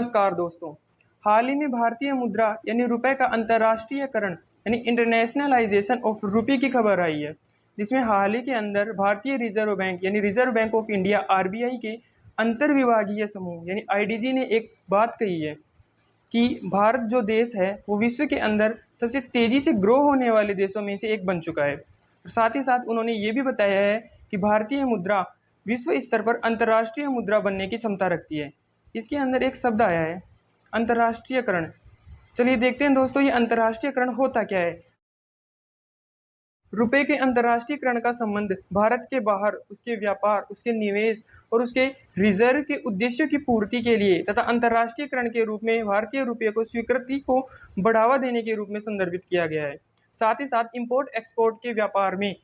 नमस्कार दोस्तों। हाल ही में भारतीय मुद्रा यानी रुपए का अंतर्राष्ट्रीयकरण यानी इंटरनेशनलाइजेशन ऑफ रुपी की खबर आई है, जिसमें हाल ही के अंदर भारतीय रिजर्व बैंक यानी reserve bank of India RBI के अंतर्विभागीय समूह यानी आईडीजी ने एक बात कही है कि भारत जो देश है वो विश्व के अंदर सबसे तेज़ी से ग्रो होने वाले देशों में से एक बन चुका है। साथ ही साथ उन्होंने ये भी बताया है कि भारतीय मुद्रा विश्व स्तर पर अंतर्राष्ट्रीय मुद्रा बनने की क्षमता रखती है। इसके अंदर एक शब्द आया है अंतर्राष्ट्रीयकरण। चलिए देखते हैं दोस्तों, ये अंतर्राष्ट्रीयकरण होता क्या है। रुपए के अंतर्राष्ट्रीयकरण का संबंध भारत के बाहर उसके व्यापार, उसके निवेश और उसके रिजर्व के उद्देश्यों की पूर्ति के लिए तथा अंतर्राष्ट्रीयकरण के रूप में भारतीय रुपये को स्वीकृति को बढ़ावा देने के रूप में संदर्भित किया गया है। साथ ही साथ इंपोर्ट एक्सपोर्ट के व्यापार में,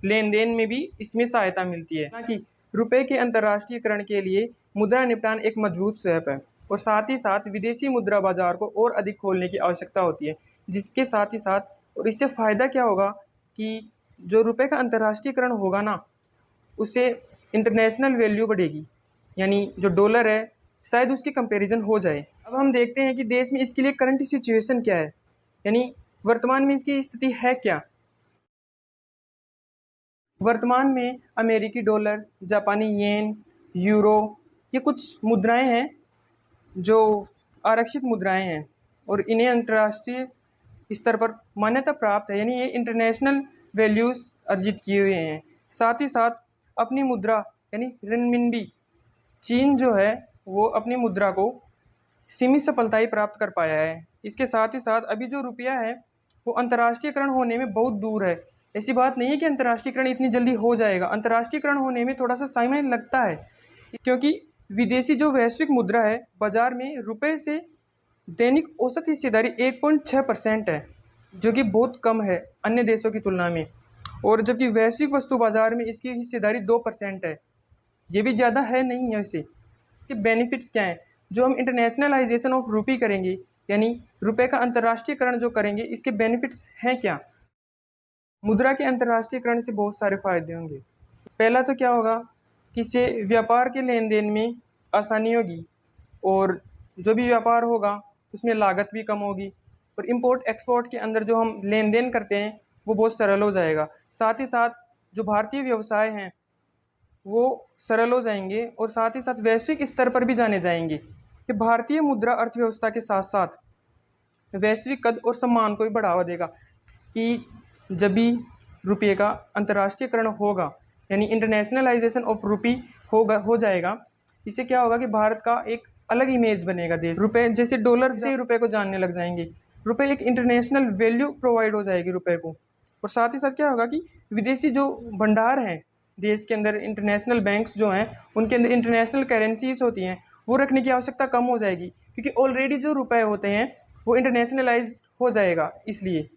लेन देन में भी इसमें सहायता मिलती है। हालांकि रुपए के अंतर्राष्ट्रीयकरण के लिए मुद्रा निपटान एक मजबूत स्टेप है और साथ ही साथ विदेशी मुद्रा बाजार को और अधिक खोलने की आवश्यकता होती है। जिसके साथ ही साथ और इससे फ़ायदा क्या होगा कि जो रुपए का अंतर्राष्ट्रीयकरण होगा ना, उससे इंटरनेशनल वैल्यू बढ़ेगी, यानी जो डॉलर है शायद उसकी कंपैरिजन हो जाए। अब हम देखते हैं कि देश में इसके लिए करंट सिचुएशन क्या है, यानी वर्तमान में इसकी स्थिति है क्या। वर्तमान में अमेरिकी डॉलर, जापानी येन, यूरो, ये कुछ मुद्राएं हैं जो आरक्षित मुद्राएं हैं और इन्हें अंतर्राष्ट्रीय स्तर पर मान्यता प्राप्त है, यानी ये इंटरनेशनल वैल्यूज़ अर्जित किए हुए हैं। साथ ही साथ अपनी मुद्रा यानी रेनमिनबी, चीन जो है वो अपनी मुद्रा को सीमित सफलता ही प्राप्त कर पाया है। इसके साथ ही साथ अभी जो रुपया है वो अंतर्राष्ट्रीयकरण होने में बहुत दूर है। ऐसी बात नहीं है कि अंतर्राष्ट्रीयकरण इतनी जल्दी हो जाएगा। अंतर्राष्ट्रीयकरण होने में थोड़ा सा समय लगता है, क्योंकि विदेशी जो वैश्विक मुद्रा है बाजार में रुपए से दैनिक औसत हिस्सेदारी 1.6% है, जो कि बहुत कम है अन्य देशों की तुलना में। और जबकि वैश्विक वस्तु बाजार में इसकी हिस्सेदारी 2% है, ये भी ज़्यादा है नहीं है। वैसे कि बेनिफिट्स क्या हैं जो हम इंटरनेशनलाइजेशन ऑफ रुपी करेंगे, यानी रुपए का अंतर्राष्ट्रीयकरण जो करेंगे, इसके बेनिफिट्स हैं क्या। मुद्रा के अंतर्राष्ट्रीयकरण से बहुत सारे फायदे होंगे। पहला तो क्या होगा कि इससे व्यापार के लेन देन में आसानी होगी और जो भी व्यापार होगा उसमें लागत भी कम होगी और इंपोर्ट एक्सपोर्ट के अंदर जो हम लेन देन करते हैं वो बहुत सरल हो जाएगा। साथ ही साथ जो भारतीय व्यवसाय हैं वो सरल हो जाएंगे और साथ ही साथ वैश्विक स्तर पर भी जाने जाएंगे। ये भारतीय मुद्रा अर्थव्यवस्था के साथ साथ वैश्विक कद और सम्मान को भी बढ़ावा देगा कि जब भी रुपये का अंतर्राष्ट्रीयकरण होगा, यानी इंटरनेशनलाइजेशन ऑफ रुपी हो जाएगा, इससे क्या होगा कि भारत का एक अलग इमेज बनेगा। देश रुपए जैसे डॉलर से रुपए को जानने लग जाएंगे। रुपए एक इंटरनेशनल वैल्यू प्रोवाइड हो जाएगी रुपए को। और साथ ही साथ क्या होगा कि विदेशी जो भंडार हैं देश के अंदर, इंटरनेशनल बैंक्स जो हैं उनके अंदर इंटरनेशनल करेंसीज होती हैं, वो रखने की आवश्यकता कम हो जाएगी, क्योंकि ऑलरेडी जो रुपए होते हैं वो इंटरनेशनलाइज हो जाएगा। इसलिए